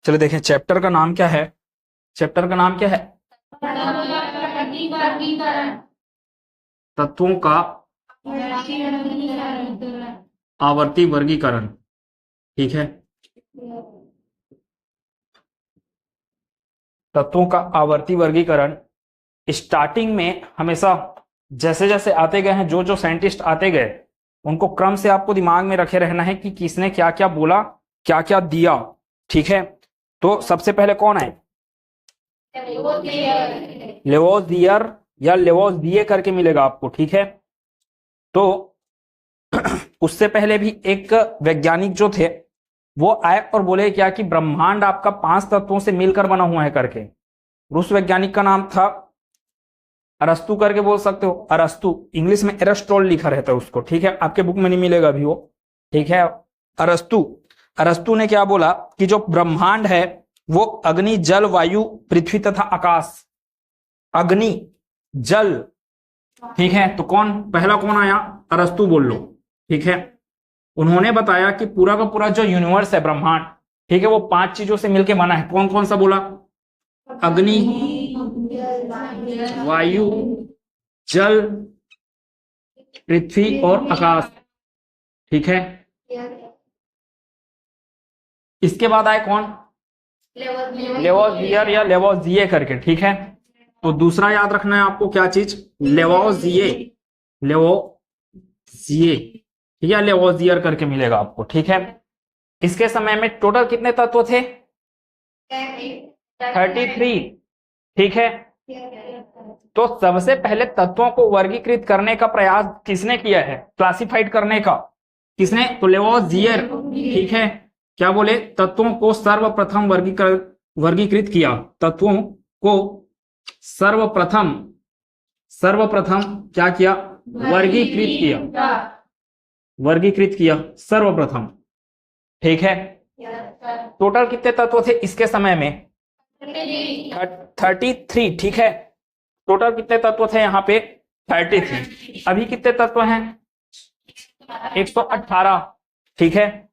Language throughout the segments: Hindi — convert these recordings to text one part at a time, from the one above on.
चलो देखें चैप्टर का नाम क्या है। चैप्टर का नाम क्या है? तत्वों का आवर्ती वर्गीकरण। ठीक है, तत्वों का आवर्ती वर्गीकरण। स्टार्टिंग में हमेशा जैसे जैसे आते गए हैं, जो जो साइंटिस्ट आते गए, उनको क्रम से आपको दिमाग में रखे रहना है कि किसने क्या क्या बोला, क्या क्या दिया। ठीक है, तो सबसे पहले कौन है? लेवोजियर या लेवोजिए करके मिलेगा आपको। ठीक है, तो उससे पहले भी एक वैज्ञानिक जो थे वो आए और बोले क्या कि ब्रह्मांड आपका 5 तत्वों से मिलकर बना हुआ है करके। उस वैज्ञानिक का नाम था अरस्तु करके बोल सकते हो। अरस्तु, इंग्लिश में एरिस्टोटल लिखा रहता है उसको। ठीक है, आपके बुक में नहीं मिलेगा अभी वो। ठीक है, अरस्तु। अरस्तु ने क्या बोला कि जो ब्रह्मांड है वो अग्नि, जल, वायु, पृथ्वी तथा आकाश। अग्नि, जल। ठीक है, तो पहला कौन आया? अरस्तु बोल लो। ठीक है, उन्होंने बताया कि पूरा का पूरा जो यूनिवर्स है, ब्रह्मांड, ठीक है, वो 5 चीजों से मिलकर बना है। कौन कौन सा बोला? अग्नि, वायु, जल, पृथ्वी और आकाश। ठीक है, इसके बाद आए कौन? लेवोजियर या लेवोजिए करके। ठीक है, तो दूसरा याद रखना है आपको क्या चीज? लेवोजिए। लेवोजिए या लेवोजियर करके मिलेगा आपको। ठीक है, इसके समय में टोटल कितने तत्व थे? 33। ठीक है, तो सबसे पहले तत्वों को वर्गीकृत करने का प्रयास किसने किया है? क्लासिफाइड करने का किसने? तो लेवोजियर। ठीक है, क्या बोले? तत्वों को सर्वप्रथम वर्गीकृत किया। तत्वों को सर्वप्रथम क्या किया? वर्गीकृत किया। वर्गीकृत किया सर्वप्रथम। ठीक है, टोटल कितने तत्व थे इसके समय में? 33। ठीक है, टोटल कितने तत्व थे यहाँ पे? 33। अभी कितने तत्व हैं? 118। ठीक है,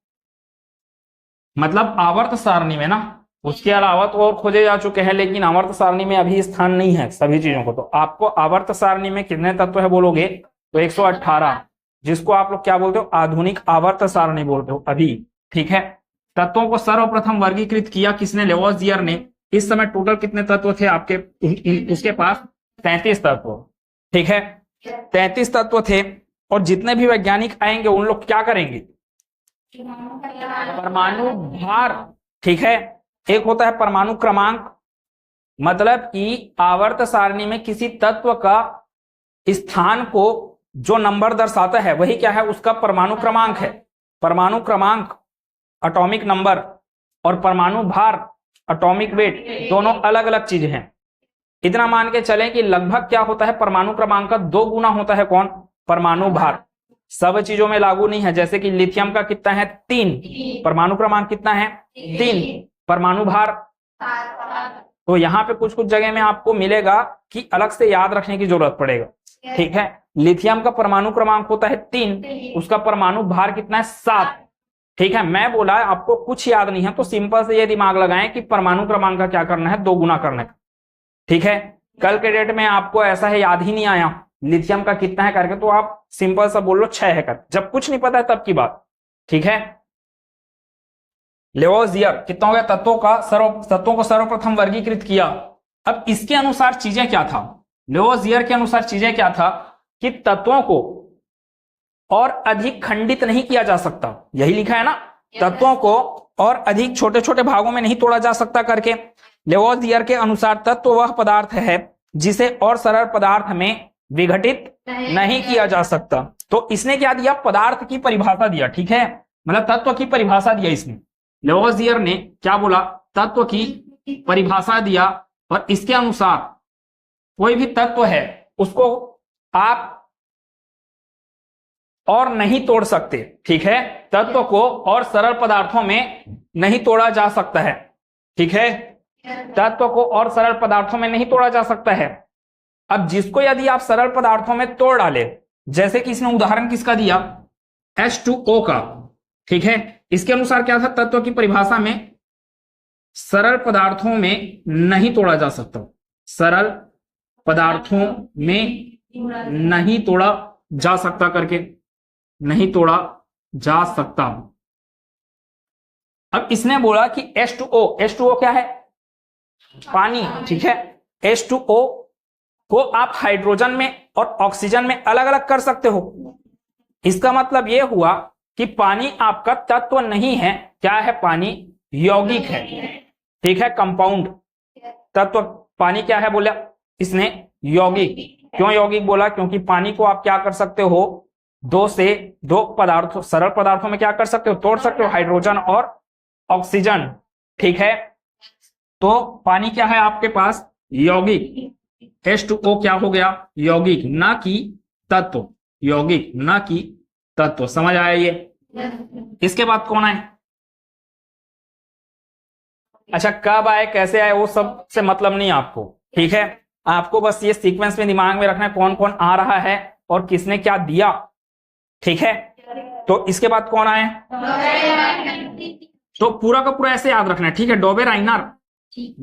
मतलब आवर्त सारणी में ना, उसके अलावा तो और खोजे जा चुके हैं, लेकिन आवर्त सारणी में अभी स्थान नहीं है सभी चीजों को। तो आपको आवर्त सारणी में कितने तत्व है बोलोगे तो 118, जिसको आप लोग क्या बोलते हो? आधुनिक आवर्त सारणी बोलते हो अभी। ठीक है, तत्वों को सर्वप्रथम वर्गीकृत किया किसने? लेवोजियर ने। इस समय टोटल कितने तत्व थे आपके उसके पास? 33 तत्व। ठीक है, 33 तत्व थे, और जितने भी वैज्ञानिक आएंगे उन लोग क्या करेंगे? परमाणु भार। ठीक है, एक होता है परमाणु क्रमांक, मतलब कि आवर्त सारणी में किसी तत्व का स्थान को जो नंबर दर्शाता है वही क्या है? उसका परमाणु क्रमांक है। परमाणु क्रमांक एटॉमिक नंबर और परमाणु भार एटॉमिक वेट दोनों अलग अलग चीज हैं। इतना मान के चलें कि लगभग क्या होता है? परमाणु क्रमांक का 2 गुना होता है कौन? परमाणु भार। सब चीजों में लागू नहीं है, जैसे कि लिथियम का कितना है? 3। परमाणु क्रमांक कितना है? 3। परमाणु भार, तो यहाँ पे कुछ कुछ जगह में आपको मिलेगा कि अलग से याद रखने की जरूरत पड़ेगा। ठीक है, लिथियम का परमाणु क्रमांक होता है 3, उसका परमाणु भार कितना है? 7। ठीक है, मैं बोला आपको कुछ याद नहीं है तो सिंपल से ये दिमाग लगाएं कि परमाणु क्रमांक का क्या करना है? 2 गुना करना है। ठीक है, कल के डेट में आपको ऐसा है याद ही नहीं आया लिथियम का कितना है करके, तो आप सिंपल सा बोल लो 6 है कर, जब कुछ नहीं पता है तब की बात। ठीक है, लेवोजियर कितना हो गया? तत्वों को सर्वप्रथम वर्गीकृत किया। अब इसके अनुसार चीजें क्या था? लेवोजियर के अनुसार चीजें क्या था कि तत्वों को और अधिक खंडित नहीं किया जा सकता। यही लिखा है ना, तत्वों को और अधिक छोटे छोटे भागों में नहीं तोड़ा जा सकता करके। लेवोजियर के अनुसार तत्व वह पदार्थ है जिसे और सरल पदार्थ में विघटित नहीं किया जा सकता। तो इसने क्या दिया? पदार्थ की परिभाषा दिया। ठीक है, मतलब तत्व की परिभाषा दिया इसने। लेवोजियर ने क्या बोला? तत्व की परिभाषा दिया, और इसके अनुसार कोई भी तत्व है उसको आप और नहीं तोड़ सकते। ठीक है, तत्व को और सरल पदार्थों में नहीं तोड़ा जा सकता है। ठीक है, तत्व को और सरल पदार्थों में नहीं तोड़ा जा सकता है। अब जिसको यदि आप सरल पदार्थों में तोड़ डाले, जैसे कि इसने उदाहरण किसका दिया? H2O का। ठीक है, इसके अनुसार क्या था? तत्व की परिभाषा में सरल पदार्थों में नहीं तोड़ा जा सकता, सरल पदार्थों में नहीं तोड़ा जा सकता करके, नहीं तोड़ा जा सकता। अब इसने बोला कि H2O, H2O क्या है? पानी, ठीक है। H2O को आप हाइड्रोजन में और ऑक्सीजन में अलग अलग कर सकते हो। इसका मतलब यह हुआ कि पानी आपका तत्व नहीं है। क्या है? पानी यौगिक है, ठीक है, कंपाउंड तत्व। पानी क्या है बोला इसने? यौगिक। क्यों यौगिक बोला? क्योंकि पानी को आप क्या कर सकते हो? दो पदार्थों, सरल पदार्थों में क्या कर सकते हो? तोड़ सकते हो, हाइड्रोजन और ऑक्सीजन, ठीक है। तो पानी क्या है आपके पास? यौगिक। H2O क्या हो गया? यौगिक, ना कि तत्व, यौगिक ना कि तत्व। समझ आया ये? इसके बाद कौन आए? अच्छा, कब आए, कैसे आए, वो सब से मतलब नहीं आपको, ठीक है। आपको बस ये सीक्वेंस में दिमाग में रखना है कौन कौन आ रहा है और किसने क्या दिया, ठीक है। तो इसके बाद कौन आए? तो पूरा का पूरा ऐसे याद रखना है, ठीक है। डोबे-राइनर,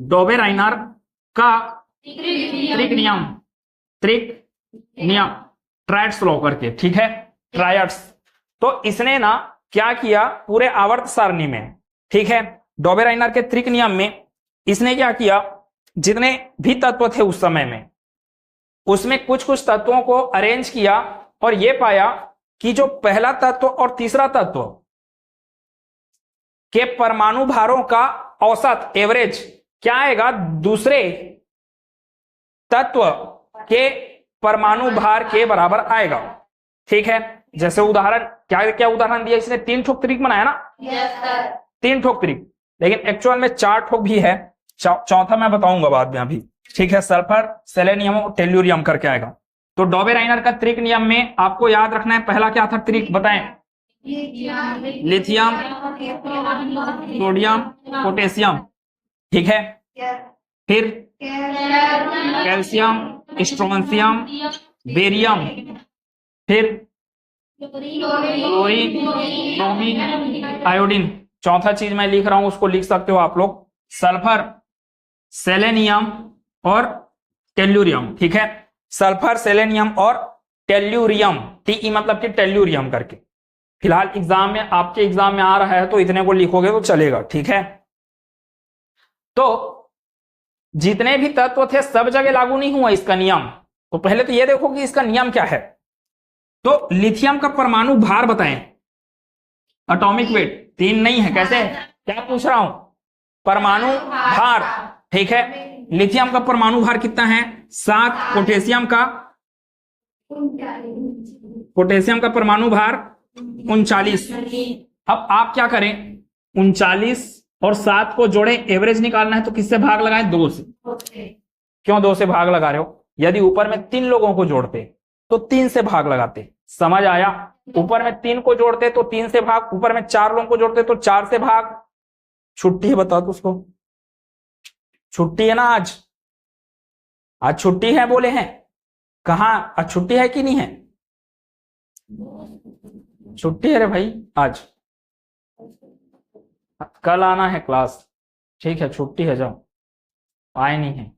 डोबे-राइनर का त्रिक नियम, त्रिक नियम, ट्रायड्स लॉ करके, ठीक है, ट्रायड्स। तो इसने ना क्या किया पूरे आवर्त सारणी में, ठीक है, डोबे-राइनर के त्रिक नियम में इसने क्या किया, जितने भी तत्व थे उस समय में, उसमें कुछ कुछ तत्वों को अरेंज किया और यह पाया कि जो पहला तत्व और तीसरा तत्व के परमाणु भारों का औसत, एवरेज क्या आएगा? दूसरे तत्व के परमाणु भार के बराबर आएगा, ठीक है। जैसे उदाहरण, क्या क्या उदाहरण दिया इसने? 3 ठोक त्रिक बनाया ना? Yes sir. 3 ठोक त्रिक, लेकिन एक्चुअल में 4 ठोक भी है, चौथा मैं बताऊंगा बाद में अभी, ठीक है। सल्फर, सेलेनियम और टेल्यूरियम करके आएगा। तो डोबे-राइनर का त्रिक नियम में आपको याद रखना है, पहला क्या था त्रिक, बताएं? लिथियम, सोडियम, पोटेशियम, ठीक है। फिर कैल्शियम, स्ट्रोंशियम, बेरियम, फिर क्लोरीन, ब्रोमीन, आयोडीन। चौथा चीज मैं लिख रहा हूं, उसको लिख सकते हो आप लोग, सल्फर, सेलेनियम और टेल्यूरियम, ठीक है। सल्फर, सेलेनियम और टेल्यूरियम, टीई मतलब कि टेल्यूरियम करके। फिलहाल एग्जाम में, आपके एग्जाम में आ रहा है तो इतने को लिखोगे तो चलेगा, ठीक है। तो जितने भी तत्व थे सब जगह लागू नहीं हुआ इसका नियम। तो पहले तो ये देखो कि इसका नियम क्या है। तो लिथियम का परमाणु भार बताएं, एटॉमिक वेट 3 नहीं है, कैसे? क्या पूछ रहा हूं? परमाणु भार, ठीक है। लिथियम का परमाणु भार कितना है? 7। पोटेशियम का परमाणु भार 39। अब आप क्या करें, 39 और 7 को जोड़े, एवरेज निकालना है तो किससे भाग लगाएं? 2 से। क्यों 2 से भाग लगा रहे हो? यदि ऊपर में 3 लोगों को जोड़ते तो 3 से भाग लगाते। समझ आया? ऊपर में 3 को जोड़ते तो 3 से भाग, ऊपर में 4 लोगों को जोड़ते तो 4 से भाग। छुट्टी है, बता दो उसको, छुट्टी है ना आज? आज छुट्टी है बोले हैं, कहां? आज छुट्टी है कि नहीं है? छुट्टी है रे भाई आज, कल आना है क्लास, ठीक है, छुट्टी है, जाओ। आए नहीं है।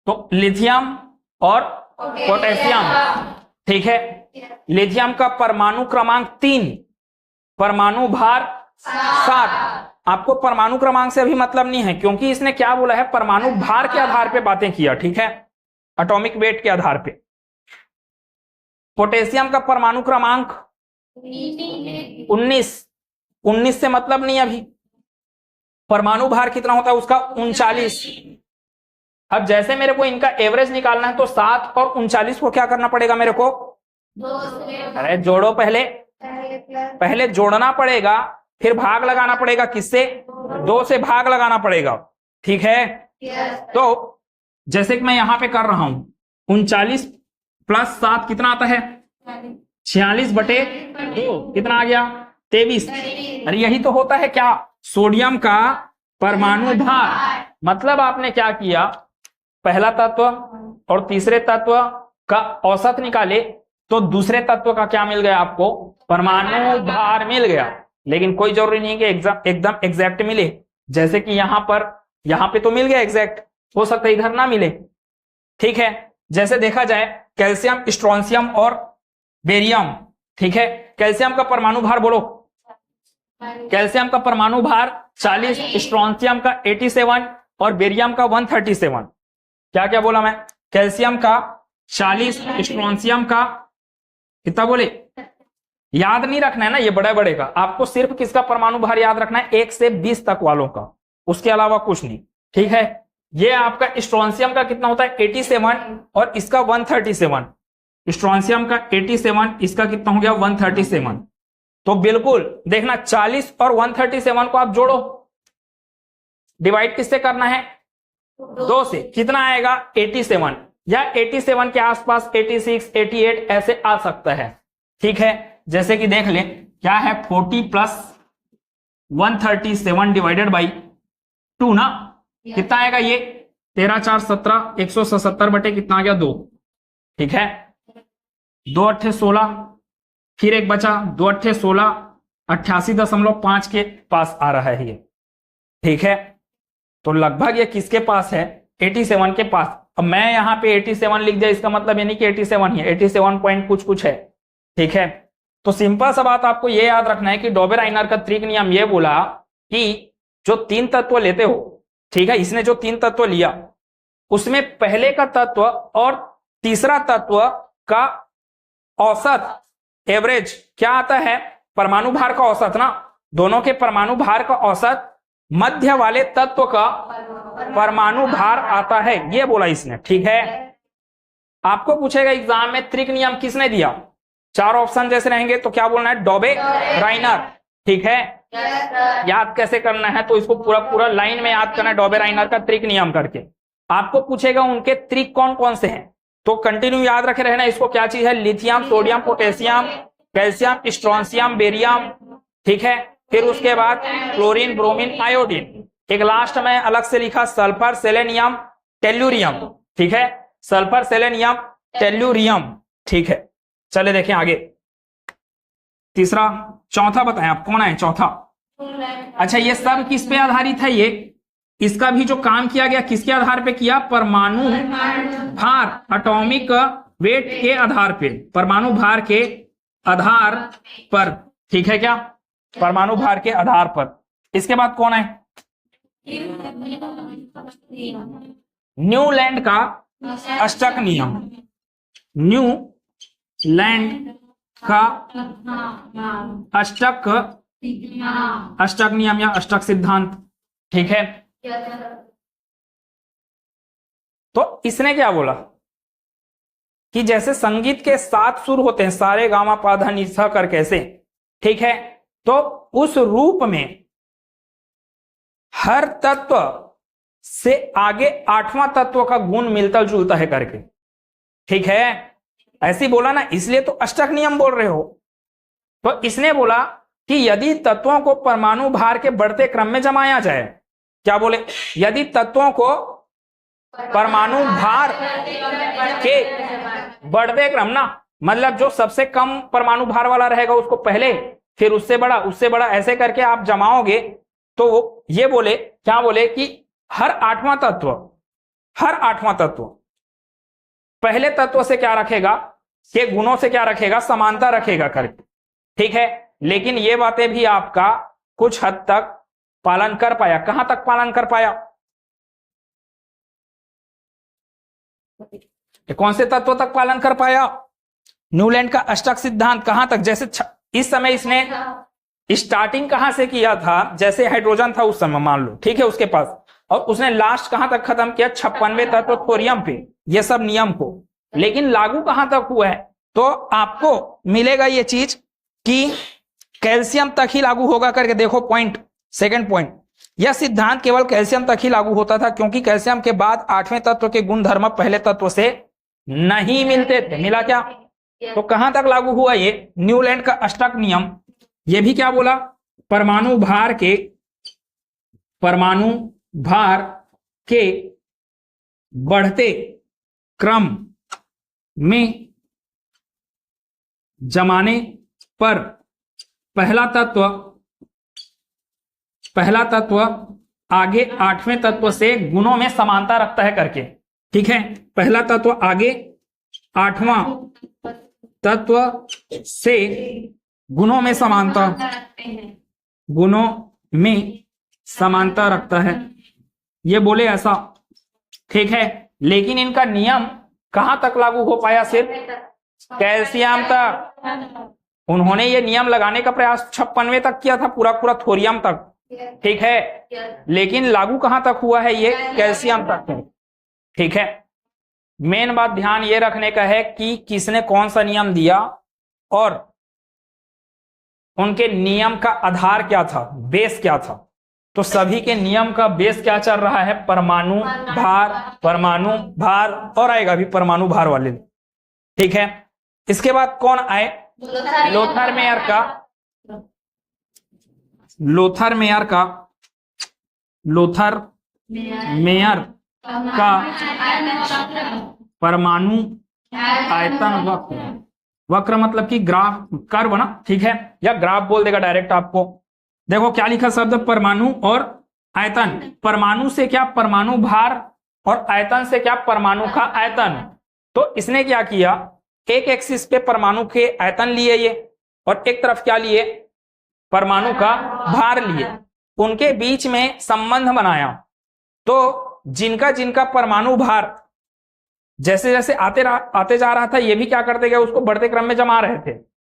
तो लिथियम और पोटेशियम, ठीक है। लिथियम का परमाणु क्रमांक 3, परमाणु भार 7। आपको परमाणु क्रमांक से अभी मतलब नहीं है, क्योंकि इसने क्या बोला है, परमाणु भार के आधार पे बातें किया, ठीक है, एटॉमिक वेट के आधार पे। पोटेशियम का परमाणु क्रमांक 19 से मतलब नहीं अभी। परमाणु भार कितना होता है उसका? 39। अब जैसे मेरे को इनका एवरेज निकालना है तो 7 और 39 को क्या करना पड़ेगा मेरे को? अरे जोड़ो, पहले जोड़ना पड़ेगा, फिर भाग लगाना पड़ेगा। किससे? 2 से भाग लगाना पड़ेगा, ठीक है। तो जैसे कि मैं यहां पे कर रहा हूं, 39 + 7 कितना आता है? 46/2 कितना आ गया? 23। अरे यही तो होता है क्या? सोडियम का परमाणु भार। मतलब आपने क्या किया, पहला तत्व और तीसरे तत्व का औसत निकाले, तो दूसरे तत्व का क्या मिल गया आपको, परमाणु भार मिल गया। लेकिन कोई जरूरी नहीं है कि एकदम एग्जैक्ट मिले, जैसे कि यहां पे तो मिल गया एग्जैक्ट, हो सकता है इधर ना मिले। ठीक है, जैसे देखा जाए कैल्शियम, स्ट्रोंशियम और बेरियम। ठीक है, कैल्शियम का परमाणु भार बोलो, कैल्शियम का परमाणु भार 40, स्ट्रोंशियम का 87 और बेरियम का 137। क्या क्या बोला मैं, कैल्शियम का 40, स्ट्रोंशियम का कितना बोले, याद नहीं रखना है ना ये बड़े बड़े का, आपको सिर्फ किसका परमाणु भार याद रखना है, 1 से 20 तक वालों का, उसके अलावा कुछ नहीं। ठीक है, ये आपका स्ट्रोंशियम का कितना होता है 87 और इसका 137, स्ट्रोंशियम का 87, इसका कितना हो गया 137। तो बिल्कुल देखना 40 और 137 को आप जोड़ो, डिवाइड किससे करना है, 2 से, कितना आएगा 87, या 87 के आसपास 86, 88 ऐसे आ सकता है। ठीक है, जैसे कि देख ले क्या है 40 प्लस 137 डिवाइडेड बाई 2 ना, कितना आएगा ये 13 4 17, 177 बटे कितना आ गया 2। ठीक है, 2 8 16, फिर एक बचा 2 8 16, 88.5 के पास आ रहा है ये। ठीक है, तो लगभग ये किसके पास है, 87 के पास। अब मैं यहां पे 87 लिख दिया, इसका मतलब ये नहीं कि 87 ही है, 87 पॉइंट कुछ कुछ है। ठीक है, तो सिंपल सा बात आपको ये याद रखना है कि डॉबे-राइनर का त्रिक नियम ये बोला कि जो 3 तत्व लेते हो, ठीक है, इसने जो 3 तत्व लिया उसमें पहले का तत्व और तीसरा तत्व का औसत, एवरेज क्या आता है, परमाणु भार का औसत ना, दोनों के परमाणु भार का औसत मध्य वाले तत्व का परमाणु भार आता है, ये बोला इसने। ठीक है, आपको पूछेगा एग्जाम में त्रिक नियम किसने दिया, 4 ऑप्शन जैसे रहेंगे तो क्या बोलना है, डॉबे-राइनर। ठीक है, याद कैसे करना है, तो इसको पूरा पूरा लाइन में याद करना है, डॉबे-राइनर का त्रिक नियम करके। आपको पूछेगा उनके त्रिक कौन कौन से हैं, तो कंटिन्यू याद रखे रहना इसको, क्या चीज है, lithium, sodium, potassium, calcium, strontium, barium. ठीक है, फिर उसके बाद क्लोरीन, ब्रोमीन, आयोडीन, एक लास्ट में अलग से लिखा सल्फर, सेलेनियम, टेल्यूरियम। ठीक है, सल्फर, सेलेनियम, टेल्यूरियम। ठीक है, चले देखें आगे, तीसरा, चौथा बताएं आप कौन है चौथा। अच्छा, ये सब किस पे आधारित है, ये इसका भी जो काम किया गया किसके आधार पे किया, परमाणु भार, एटॉमिक वेट के आधार पे, परमाणु भार के आधार पर। ठीक है, क्या परमाणु भार के आधार पर। इसके बाद कौन है, न्यूलैंड का अष्टक नियम, न्यूलैंड का अष्टक नियम या अष्टक सिद्धांत। ठीक है, तो इसने क्या बोला कि जैसे संगीत के 7 सुर होते हैं, सारे गामा पाधा निसा कर कैसे, ठीक है, तो उस रूप में हर तत्व से आगे 8वां तत्व का गुण मिलता जुलता है करके। ठीक है, ऐसी बोला ना, इसलिए तो अष्टक नियम बोल रहे हो। तो इसने बोला कि यदि तत्वों को परमाणु भार के बढ़ते क्रम में जमाया जाए, क्या बोले, यदि तत्वों को परमाणु भार के बढ़ते क्रम ना, मतलब जो सबसे कम परमाणु भार वाला रहेगा उसको पहले, फिर उससे बड़ा ऐसे करके आप जमाओगे, तो ये बोले, क्या बोले कि हर 8वां तत्व पहले तत्व से क्या रखेगा, के गुणों से क्या रखेगा, समानता रखेगा करके। ठीक है, लेकिन ये बातें भी आपका कुछ हद तक पालन कर पाया। कहां तक पालन कर पाया, कौन से तत्व तक पालन कर पाया, न्यूलैंड का अष्टक सिद्धांत कहां तक, जैसे इस समय इसने स्टार्टिंग कहां से किया था, जैसे हाइड्रोजन था उस समय मान लो, ठीक है, उसके पास, और उसने लास्ट कहां तक खत्म किया, 56वें तत्व थोरियम पे, ये सब नियम को। लेकिन लागू कहां तक हुआ है, तो आपको मिलेगा ये चीज कि कैल्शियम तक ही लागू होगा करके। देखो पॉइंट, सेकंड पॉइंट, यह सिद्धांत केवल कैल्शियम तक ही लागू होता था, क्योंकि कैल्शियम के बाद 8वें तत्व के गुण धर्म पहले तत्व से नहीं मिलते थे। मिला क्या, तो कहां तक लागू हुआ ये, न्यूलैंड का अष्टक नियम। ये भी क्या बोला, परमाणु भार के बढ़ते क्रम में जमाने पर पहला तत्व आगे 8वें तत्व से गुणों में समानता रखता है करके। ठीक है, पहला तत्व आगे 8वां तत्व से गुणों में समानता रखता है, ये बोले ऐसा। ठीक है, लेकिन इनका नियम कहां तक लागू हो पाया? सिर्फ कैल्शियम तक। उन्होंने ये नियम लगाने का प्रयास 56वें तक किया था, पूरा थोरियम तक। ठीक है, लेकिन लागू कहां तक हुआ है? ये कैल्शियम तक है। ठीक है, मेन बात ध्यान ये रखने का है कि किसने कौन सा नियम दिया और उनके नियम का आधार क्या था, बेस क्या था। तो सभी के नियम का बेस क्या चल रहा है? परमाणु भार और आएगा भी परमाणु भार वाले। ठीक है, इसके बाद कौन आए? लोथर मेयर का परमाणु आयतन वक्र मतलब कि ग्राफ, कर्व ना। ठीक है, या ग्राफ बोल देगा डायरेक्ट आपको। देखो क्या लिखा शब्द, परमाणु और आयतन। परमाणु से क्या? परमाणु भार, और आयतन से क्या? परमाणु का आयतन। तो इसने क्या किया, एक एक्सिस पे परमाणु के आयतन लिए ये, और एक तरफ क्या लिए? परमाणु का भार लिए। उनके बीच में संबंध बनाया। तो जिनका परमाणु भार जैसे जैसे आते जा रहा था, ये भी क्या करते गए? उसको बढ़ते क्रम में जमा रहे थे।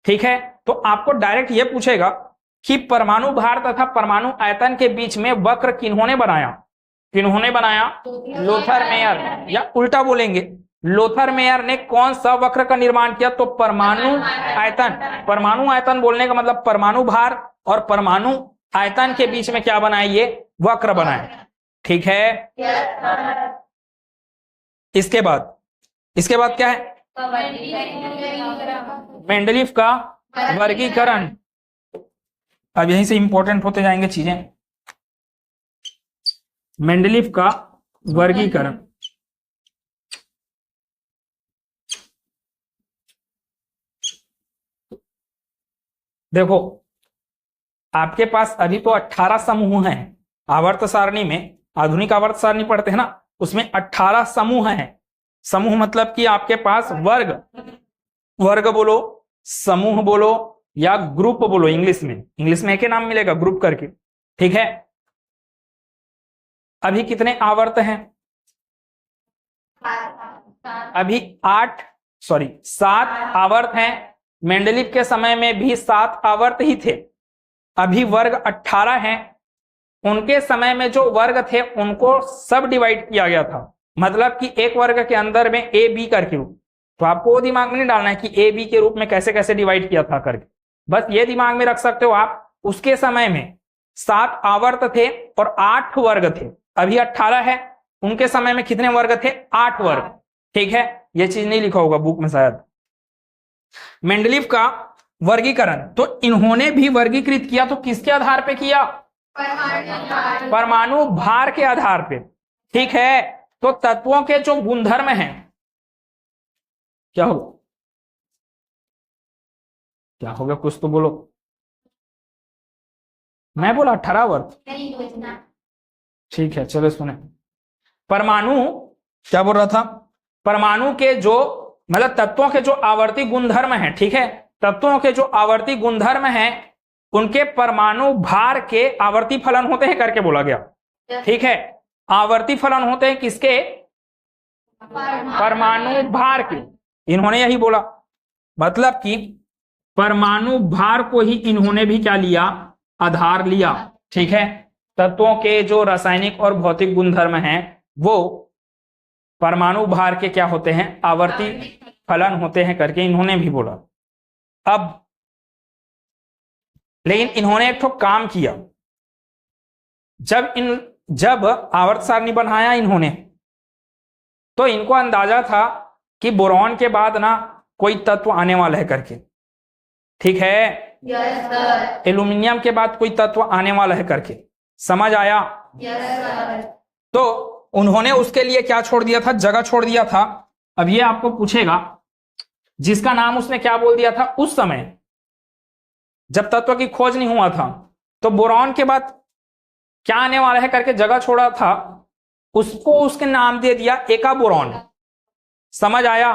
ठीक है, तो आपको डायरेक्ट ये पूछेगा कि परमाणु भार तथा परमाणु आयतन के बीच में वक्र किन्होंने बनाया? लोथर मेयर, या उल्टा बोलेंगे, लोथर मेयर ने कौन सा वक्र का निर्माण किया? तो परमाणु आयतन बोलने का मतलब परमाणु भार और परमाणु आयतन के बीच में क्या बनाए? ये वक्र बनाए। ठीक है, इसके बाद क्या है? मेंडलीफ का वर्गीकरण। अब यहीं से इंपॉर्टेंट होते जाएंगे चीजें। मेंडलीफ का वर्गीकरण। देखो आपके पास अभी तो 18 समूह हैं आवर्त सारणी में। आधुनिक आवर्त सारणी पढ़ते हैं ना, उसमें 18 समूह हैं। समूह मतलब कि आपके पास वर्ग बोलो, समूह बोलो या ग्रुप बोलो। इंग्लिश में एक ही नाम मिलेगा, ग्रुप करके। ठीक है, अभी कितने आवर्त हैं? अभी 7 आवर्त हैं। मेंडलीफ के समय में भी 7 आवर्त ही थे। अभी वर्ग 18 हैं। उनके समय में जो वर्ग थे उनको सब डिवाइड किया गया था, मतलब कि एक वर्ग के अंदर में ए बी करके रूप। तो आपको वो दिमाग में नहीं डालना है कि ए बी के रूप में कैसे कैसे डिवाइड किया था करके, बस ये दिमाग में रख सकते हो आप। उसके समय में 7 आवर्त थे और 8 वर्ग थे। अभी 18 है, उनके समय में कितने वर्ग थे? 8 वर्ग। ठीक है, ये चीज नहीं लिखा होगा बुक में शायद। मेंडलीफ का वर्गीकरण, तो इन्होंने भी वर्गीकृत किया, तो किसके आधार पे किया? परमाणु भार के आधार पे। ठीक है, तो तत्वों के जो गुणधर्म हैं, क्या होगा कुछ तो बोलो। मैं बोला 18 वर्ग। ठीक है, चलो सुने। परमाणु क्या बोल रहा था? परमाणु के जो मतलब तत्वों के जो आवर्ती गुणधर्म हैं। ठीक है, तत्वों के जो आवर्ती गुणधर्म हैं उनके परमाणु भार के आवर्ती फलन होते हैं करके बोला गया। ठीक है, आवर्ती फलन होते हैं किसके? परमाणु भार के। इन्होंने यही बोला, मतलब कि परमाणु भार को ही इन्होंने भी क्या लिया? आधार लिया। ठीक है, तत्वों के जो रासायनिक और भौतिक गुणधर्म हैं वो परमाणु भार के क्या होते हैं? आवर्ती फलन होते हैं करके इन्होंने भी बोला। अब लेकिन इन्होंने एक तो काम किया, जब आवर्त सारणी बनाया इन्होंने, तो इनको अंदाजा था कि बोरॉन के बाद ना कोई तत्व आने वाला है करके। ठीक है, एल्यूमिनियम के बाद कोई तत्व आने वाला है करके, समझ आया? तो उन्होंने उसके लिए क्या छोड़ दिया था? जगह छोड़ दिया था। अब ये आपको पूछेगा जिसका नाम उसने क्या बोल दिया था उस समय जब तत्व की खोज नहीं हुआ था। तो बोरॉन के बाद क्या आने वाला है करके जगह छोड़ा था, उसको उसके नाम दे दिया एका बोरॉन। समझ आया?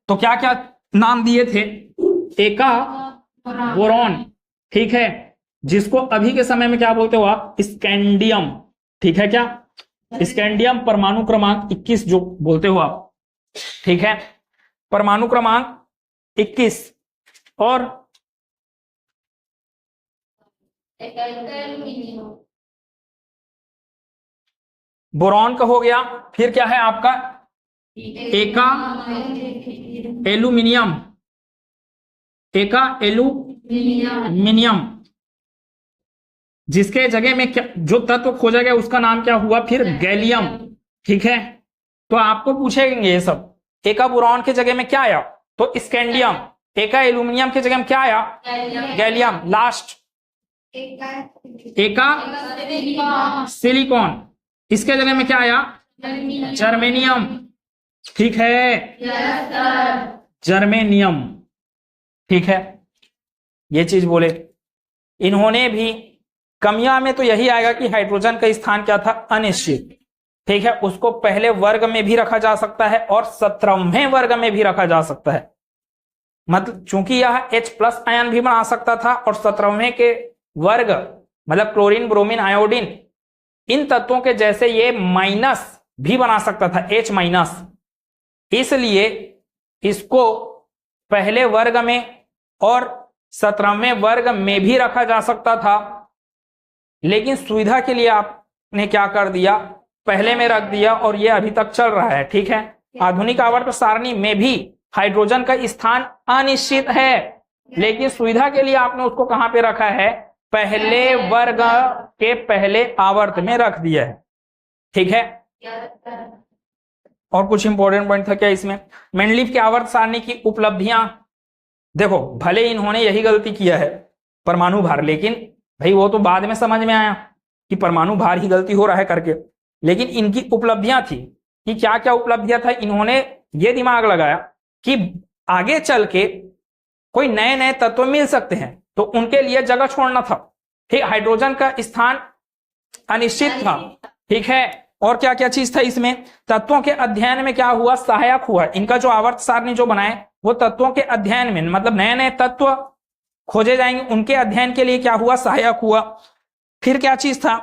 तो क्या क्या नाम दिए थे? एका बोरॉन, ठीक है, जिसको अभी के समय में क्या बोलते हो आप? स्कैंडियम, ठीक है क्या? स्कैंडियम परमाणु क्रमांक 21 जो बोलते हो आप, ठीक है, परमाणु क्रमांक 21। और बोरॉन का हो गया। फिर क्या है आपका? एका एल्यूमिनियम, एका एल्यूमिनियम, जिसके जगह में क्या जो तत्व खोजा गया उसका नाम क्या हुआ? फिर गैलियम, ठीक है। तो आपको पूछेंगे ये सब, एका बोरॉन के जगह में क्या आया? तो स्कैंडियम। एका एल्यूमिनियम के जगह में क्या आया? गैलियम। लास्ट एका सिलिकॉन, इसके जगह में क्या आया? जर्मेनियम, ठीक है, जर्मेनियम, ठीक है। ये चीज बोले इन्होंने भी। कमियां में तो यही आएगा कि हाइड्रोजन का स्थान क्या था? अनिश्चित, ठीक है। उसको पहले वर्ग में भी रखा जा सकता है और 17वें वर्ग में भी रखा जा सकता है। मतलब चूंकि यह H+ आयन भी बना सकता था और 17वें के वर्ग मतलब क्लोरीन, ब्रोमीन, आयोडीन, इन तत्वों के जैसे ये माइनस भी बना सकता था, H-। इसलिए इसको पहले वर्ग में और 17वें वर्ग में भी रखा जा सकता था, लेकिन सुविधा के लिए आपने क्या कर दिया? पहले में रख दिया और ये अभी तक चल रहा है, ठीक है। आधुनिक आवर्त सारणी में भी हाइड्रोजन का स्थान अनिश्चित है, लेकिन सुविधा के लिए आपने उसको कहां पे रखा है? पहले वर्ग के पहले आवर्त में रख दिया है, ठीक है। और कुछ इंपॉर्टेंट पॉइंट था क्या इसमें? मेंडलीफ के आवर्त सारणी की उपलब्धियां, देखो भले इन्होंने यही गलती किया है परमाणु भार, लेकिन भाई वो तो बाद में समझ में आया कि परमाणु भार ही गलती हो रहा है करके, लेकिन इनकी उपलब्धियां थी कि क्या क्या उपलब्धियां था। इन्होंने ये दिमाग लगाया कि आगे चल के कोई नए नए तत्व मिल सकते हैं, तो उनके लिए जगह छोड़ना था, ठीक। हाइड्रोजन का स्थान अनिश्चित था, ठीक है। और क्या क्या चीज था इसमें? तत्वों के अध्ययन में क्या हुआ? सहायक हुआ। इनका जो आवर्त सारणी जो बनाए वो तत्वों के अध्ययन में, मतलब नए नए तत्व खोजे जाएंगे, उनके अध्ययन के लिए क्या हुआ? सहायक हुआ। फिर क्या चीज था?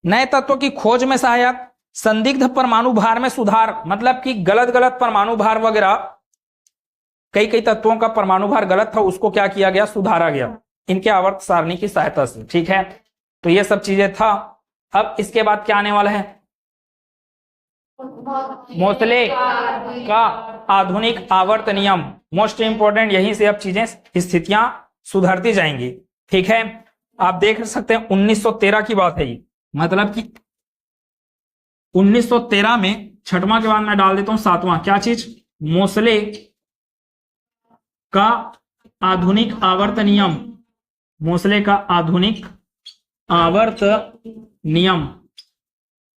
नए तत्वों की खोज में सहायक, संदिग्ध परमाणु भार में सुधार, मतलब कि गलत गलत परमाणु भार वगैरह, कई कई तत्वों का परमाणु भार गलत था, उसको क्या किया गया? सुधारा गया इनके आवर्त सारणी की सहायता से, ठीक है। तो ये सब चीजें था। अब इसके बाद क्या आने वाला है? मोसले का आधुनिक आवर्त नियम, मोस्ट इंपोर्टेंट। यहीं से अब चीजें, स्थितियां सुधरती जाएंगी, ठीक है। आप देख सकते हैं 1913 की बात है ये, मतलब कि 1913 में, छठवां के बाद मैं डाल देता हूं सातवां, क्या चीज? मोसले का आधुनिक आवर्त नियम, मोसले का आधुनिक आवर्त नियम।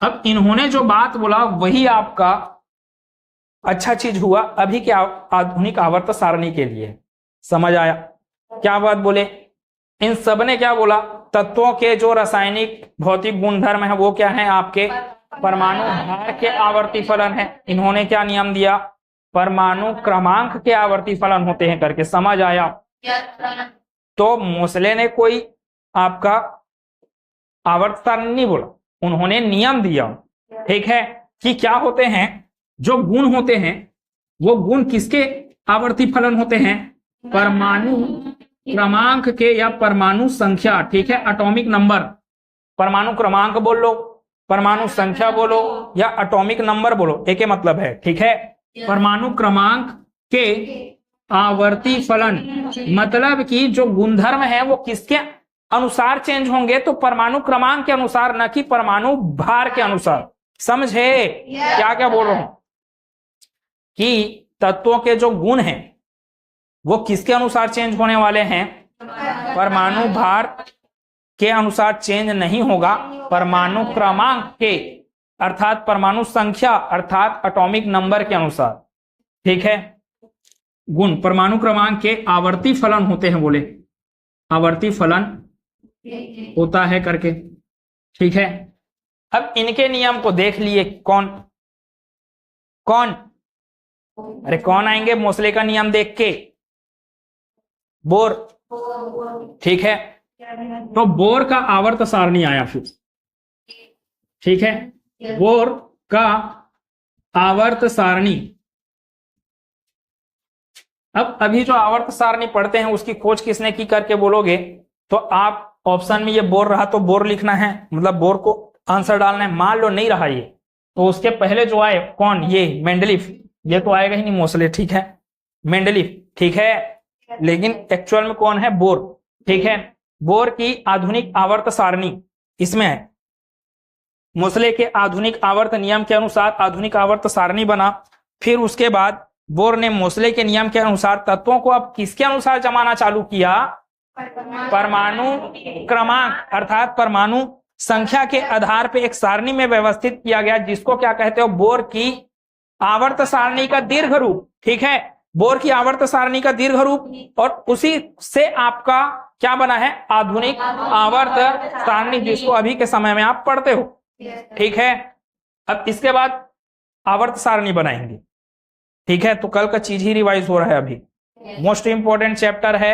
अब इन्होंने जो बात बोला वही आपका अच्छा चीज हुआ अभी के आधुनिक आवर्त सारणी के लिए। समझ आया? क्या बात बोले? इन सब ने क्या बोला? तत्वों के जो रासायनिक भौतिक गुणधर्म है वो क्या है? आपके परमाणु भार के आवर्ती फलन है। इन्होंने क्या नियम दिया? परमाणु क्रमांक के आवर्ती फलन होते हैं करके। समझ आया? तो मोसले ने कोई आपका आवर्त सारणी नहीं बोला, उन्होंने नियम दिया, ठीक है, कि क्या होते हैं जो गुण होते हैं, वो गुण किसके आवर्ती फलन होते हैं? परमाणु क्रमांक के या परमाणु संख्या, ठीक है, एटॉमिक नंबर। परमाणु क्रमांक बोल लो, परमाणु संख्या बोलो या एटॉमिक नंबर बोलो, एक ही मतलब है, ठीक है। परमाणु क्रमांक के आवर्ती फलन, मतलब कि जो गुणधर्म है वो किसके अनुसार चेंज होंगे? तो परमाणु क्रमांक के अनुसार, न कि परमाणु भार के अनुसार। समझे क्या क्या बोल रहा हूं? कि तत्वों के जो गुण हैं वो किसके अनुसार चेंज होने वाले हैं? परमाणु भार के अनुसार चेंज नहीं होगा, परमाणु क्रमांक के अर्थात परमाणु संख्या अर्थात एटॉमिक नंबर के अनुसार, ठीक है। गुण परमाणु क्रमांक के आवर्ती फलन होते हैं, बोले आवर्ती फलन होता है करके, ठीक है। अब इनके नियम को देख लिए, कौन कौन, अरे कौन आएंगे मोसले का नियम देख के? बोर, ठीक है। तो बोर का आवर्त सारणी आया फिर, ठीक है। बोर का आवर्त सारणी, अब अभी जो आवर्त सारणी पढ़ते हैं उसकी खोज किसने की करके बोलोगे तो आप ऑप्शन में ये बोर रहा तो बोर लिखना है, मतलब बोर को आंसर डालना है। मान लो नहीं रहा ये, तो उसके पहले जो आए कौन, ये मेंडलीफ, ये तो आएगा ही नहीं मोसले, ठीक है, मेंडलीफ, ठीक है। लेकिन एक्चुअल में कौन है, बोर, ठीक है। बोर की आधुनिक आवर्त सारणी इसमें है। मोसले के आधुनिक आवर्त नियम के अनुसार आधुनिक आवर्त सारणी बना। फिर उसके बाद बोर ने मोसले के नियम के अनुसार तत्वों को अब किसके अनुसार जमाना चालू किया, परमाणु क्रमांक अर्थात परमाणु संख्या के आधार पर एक सारणी में व्यवस्थित किया गया, जिसको क्या कहते हो, बोर की आवर्त सारणी का दीर्घ रूप, ठीक है। बोर की आवर्त सारणी का दीर्घ रूप, और उसी से आपका क्या बना है, आधुनिक आवर्त सारणी, जिसको अभी के समय में आप पढ़ते हो, ठीक है। अब इसके बाद आवर्त सारणी बनाएंगे, ठीक है। तो कल का चीज ही रिवाइज हो रहा है, अभी मोस्ट इंपॉर्टेंट चैप्टर है,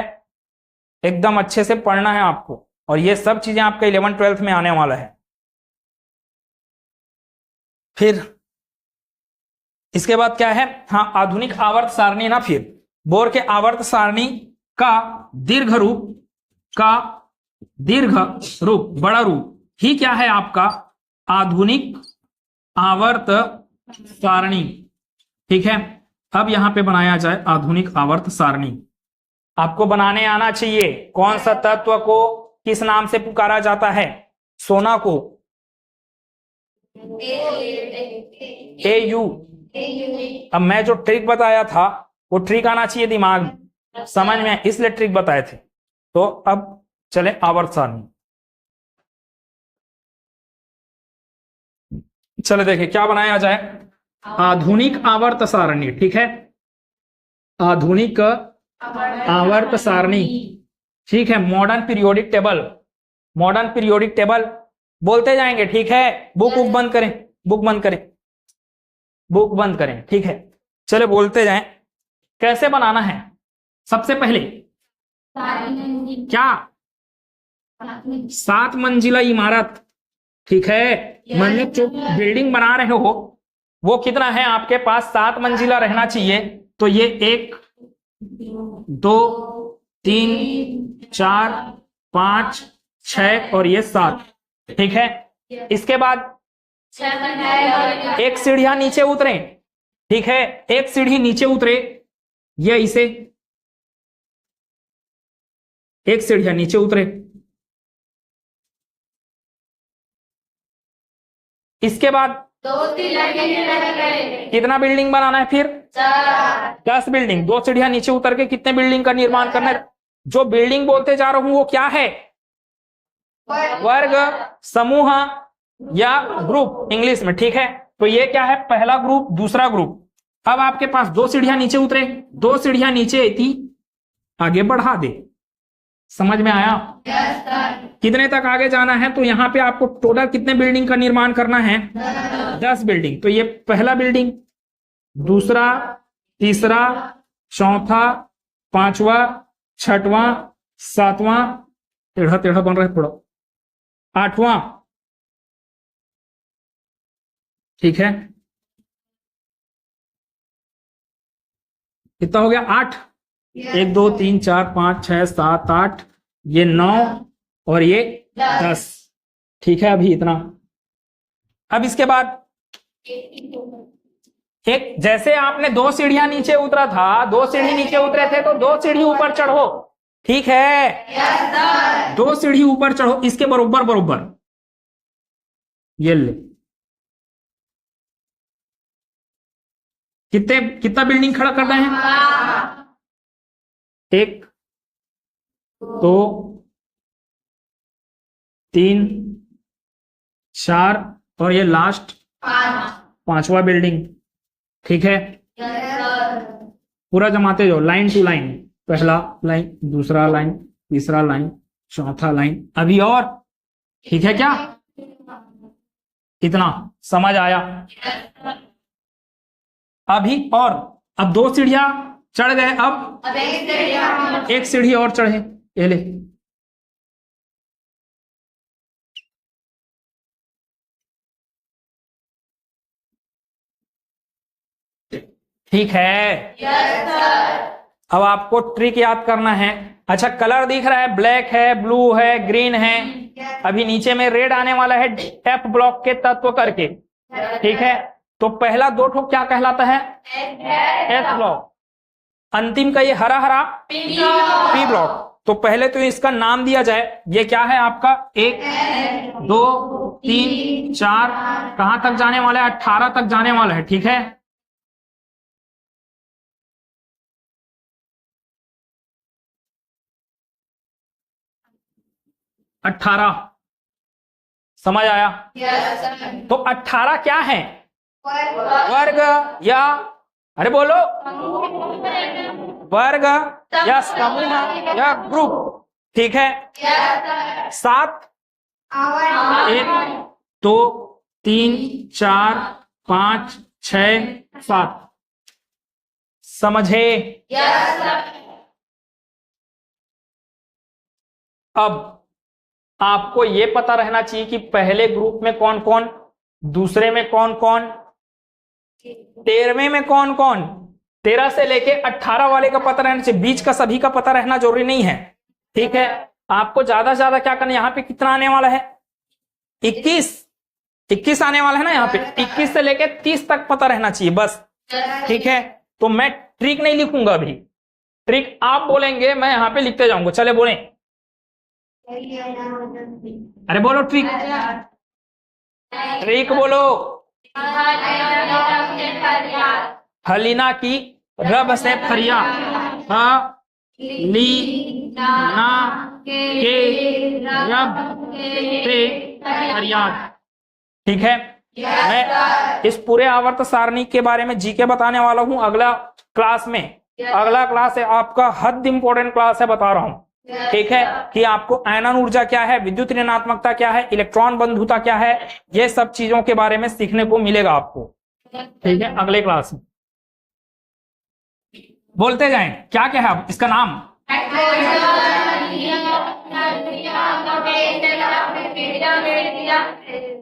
एकदम अच्छे से पढ़ना है आपको, और ये सब चीजें आपका 11th-12th में आने वाला है। फिर इसके बाद क्या है, हाँ आधुनिक आवर्त सारणी ना, फिर बोर के आवर्त सारणी का दीर्घ रूप बड़ा रूप ही क्या है आपका, आधुनिक आवर्त सारणी, ठीक है। अब यहां पे बनाया जाए आधुनिक आवर्त सारणी। आपको बनाने आना चाहिए। कौन सा तत्व को किस नाम से पुकारा जाता है, सोना को AU। अब मैं जो ट्रिक बताया था वो ट्रिक आना चाहिए दिमाग में, समझ में, इसलिए ट्रिक बताए थे। तो अब चले आवर्त सारणी, चले देखें क्या बनाया जाए, आधुनिक आवर्त सारणी, ठीक है। आधुनिक आवर्त सारणी, ठीक है। Modern periodic table, modern periodic table बोलते जाएंगे, ठीक है। बुक बंद करें, बुक बंद करें, बुक बंद करें, ठीक है। चले बोलते जाएं, कैसे बनाना है। सबसे पहले क्या, 7 मंजिला इमारत, ठीक है। मतलब जो बिल्डिंग बना रहे हो वो कितना है आपके पास, 7 मंजिला रहना चाहिए। तो ये 1 2 3 4 5 6 और ये 7, ठीक है। इसके बाद एक सीढ़ियां नीचे उतरे, ठीक है। एक सीढ़ी नीचे उतरे, ये इसे एक सीढ़ियां नीचे उतरे। इसके बाद कितना बिल्डिंग बनाना है, फिर 10 बिल्डिंग। 2 सीढ़ियां नीचे उतर के कितने बिल्डिंग का निर्माण करना है। जो बिल्डिंग बोलते जा रहा हूं वो क्या है, वर्ग, समूह या ग्रुप इंग्लिश में, ठीक है। तो ये क्या है, पहला ग्रुप, दूसरा ग्रुप। अब आपके पास 2 सीढ़ियां नीचे उतरे, 2 सीढ़ियां नीचे थी, आगे बढ़ा दे। समझ में आया? कितने तक आगे जाना है, तो यहां पे आपको टोटल कितने बिल्डिंग का निर्माण करना है, 10 बिल्डिंग। तो ये पहला बिल्डिंग, दूसरा, तीसरा, चौथा, पांचवा, छठवां, सातवां, टेढ़ा टेढ़ा बन रहा है थोड़ा, 8वां, ठीक है। कितना हो गया, 8। 1 2 3 4 5 6 7 8, ये 9 और ये 10, ठीक है। अभी इतना। अब इसके बाद एक, जैसे आपने 2 सीढ़ियां नीचे उतरा था, 2 सीढ़ी नीचे उतरे थे, तो 2 सीढ़ी ऊपर चढ़ो, ठीक है। 2 सीढ़ी ऊपर चढ़ो, इसके बरोबर बरोबर ये ले। कितना बिल्डिंग खड़ा करना है, 1 2 3 4 और ये लास्ट 5वां बिल्डिंग, ठीक है। पूरा जमाते जाओ लाइन टू लाइन, पहला लाइन, दूसरा लाइन, तीसरा लाइन, चौथा लाइन। अभी और ठीक है क्या? इतना समझ आया? अभी और अब 2 सीढ़ियां चढ़ गए, अब एक सीढ़ी और चढ़े। ये ले, ठीक है। अब आपको ट्रिक याद करना है। अच्छा, कलर दिख रहा है, ब्लैक है, ब्लू है, ग्रीन है। अभी नीचे में रेड आने वाला है, एफ ब्लॉक के तत्व करके, ठीक है। तो पहला 2 ठोक क्या कहलाता है? S block. अंतिम का ये हरा हरा पी ब्लॉक। तो पहले तो इसका नाम दिया जाए। ये क्या है आपका? 1 2 3 4, कहां तक जाने वाला है? 18 तक जाने वाला है, ठीक है। yes, 18 समझ आया? yes, तो 18 क्या है? वर्ग या, अरे बोलो, वर्ग या समूह या ग्रुप, ठीक है। 7 1 2 3 4 5 6 7, समझे? अब आपको ये पता रहना चाहिए कि पहले ग्रुप में कौन कौन, दूसरे में कौन कौन, 13वें में कौन कौन। 13 से लेके 18 वाले का पता रहना चाहिए, बीच का सभी का पता रहना जरूरी नहीं है, ठीक है। आपको ज्यादा से ज्यादा क्या करना है? यहाँ पे कितना आने वाला है? 21 आने वाला है ना यहाँ पे। 21 से लेके 30 तक पता रहना चाहिए बस, ठीक है। तो मैं ट्रिक नहीं लिखूंगा अभी, ट्रिक आप बोलेंगे, मैं यहाँ पे लिखते जाऊंगा। चले बोले, अरे बोलो ट्रिक, ट्रिक बोलो। हलीना की रब से फरियाद, हलीना के रब से फरियाद, ठीक है। मैं इस पूरे आवर्त सारणी के बारे में जीके बताने वाला हूं अगला क्लास में। अगला क्लास है आपका हद इंपॉर्टेंट क्लास है, बता रहा हूं, ठीक है, कि आपको आयनन ऊर्जा क्या है, विद्युत ऋणात्मकता क्या है, इलेक्ट्रॉन बंधुता क्या है, ये सब चीजों के बारे में सीखने को मिलेगा आपको, ठीक है, अगले क्लास में। बोलते जाएं, क्या क्या है अब इसका नाम?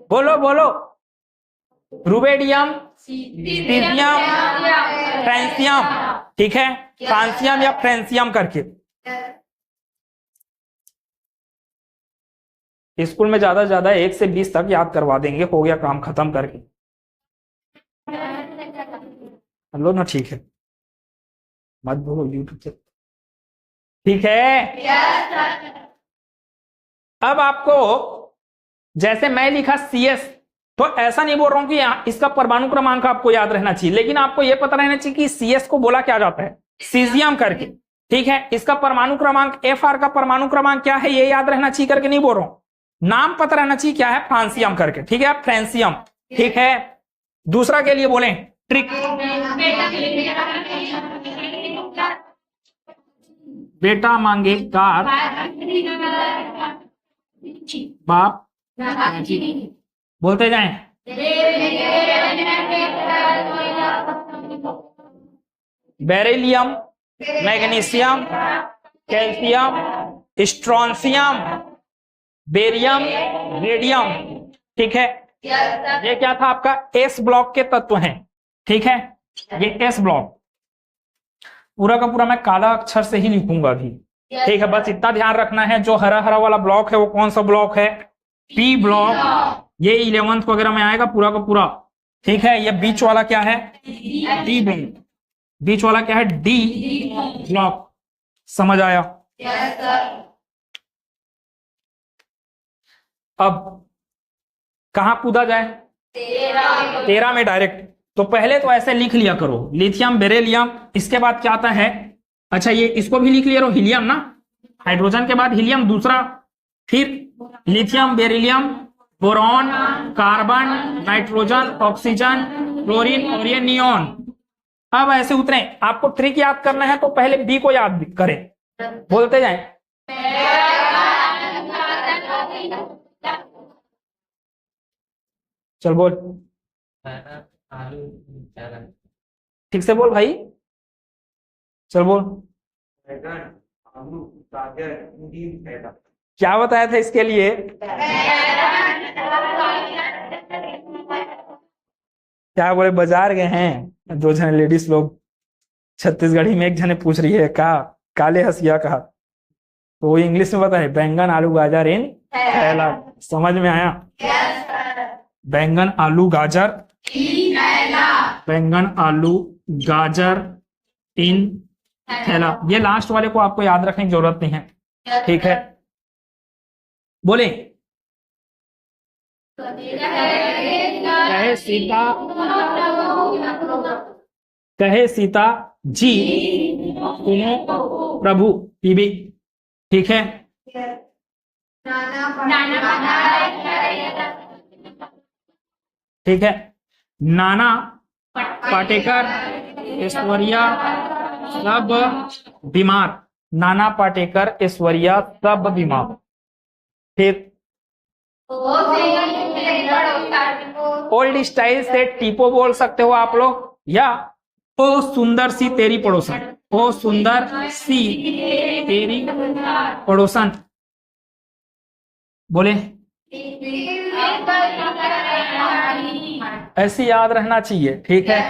बोलो बोलो, रुबेडियम, सीजियम, फ्रांसियम, ठीक है, फ्रांसियम या फ्रांसियम करके। स्कूल में ज्यादा से ज्यादा 1 से 20 तक याद करवा देंगे, हो गया काम खत्म करके। हम लोग ना, ठीक है, मत बोलो यूट्यूब से, ठीक है। अब आपको जैसे मैं लिखा CS, तो ऐसा नहीं बोल रहा हूं कि इसका परमाणु क्रमांक आपको याद रहना चाहिए, लेकिन आपको यह पता रहना चाहिए कि CS को बोला क्या जाता है, सीजियम करके, ठीक है। इसका परमाणु क्रमांक FR का परमाणु क्रमांक क्या है ये याद रहना चाहिए करके नहीं बोल रहा हूं, नाम पता रहना चाहिए क्या है, फ्रांसियम करके, ठीक है, फ्रांसियम, ठीक है। दूसरा के लिए बोले ट्रिक, बेटा मांगे कार, बाप, बोलते जाएं, beryllium, magnesium, calcium, strontium, barium, radium, ठीक है। ये क्या था आपका? S ब्लॉक के तत्व हैं, ठीक है, ये S ब्लॉक। पूरा का पूरा मैं काला अक्षर से ही लिखूंगा अभी, ठीक है। बस इतना ध्यान रखना है, जो हरा हरा वाला ब्लॉक है वो कौन सा ब्लॉक है? P block. ये 11th वगैरह में आएगा पूरा का पूरा, ठीक है। ये बीच वाला क्या है? D block. बीच वाला क्या है? D block. समझ आया? अब कहां कूदा जाए? 13 में डायरेक्ट। तो पहले तो ऐसे लिख लिया करो, लिथियम, बेरिलियम, इसके बाद क्या आता है? अच्छा, ये इसको भी लिख लिया करो, हीलियम ना, हाइड्रोजन के बाद हीलियम दूसरा, फिर lithium, beryllium, boron, carbon, nitrogen, oxygen, chlorine और ये नियॉन। अब ऐसे उतरे, आपको ट्रिक याद करना है तो पहले बी को याद करें, बोलते जाएं। चल बोल, ठीक से बोल भाई, चल बोल। क्या बताया था इसके लिए? क्या बोले, बाजार गए हैं दो जने लेडीज लोग, छत्तीसगढ़ी में एक जने पूछ रही है का काले हसिया कहा, तो वो इंग्लिश में बताए बैंगन आलू गाजर इन थैला। समझ में आया? बैंगन आलू गाजर, बैंगन आलू गाजर इन थैला। ये लास्ट वाले को आपको याद रखने की जरूरत नहीं है, ठीक है? बोले, कहे सीता, कहे सीता जी सुनो प्रभु पीबी, ठीक है? ठीक है। नाना पाटेकर, ऐश्वर्या सब बीमार, नाना पाटेकर, ऐश्वर्या सब बीमार। फिर ओल्ड स्टाइल से टीपो बोल सकते हो आप लोग, या ओ सुंदर सी तेरी पड़ोसन, ओ सुंदर सी तेरी पड़ोसन। बोले, ऐसे याद रहना चाहिए, ठीक है?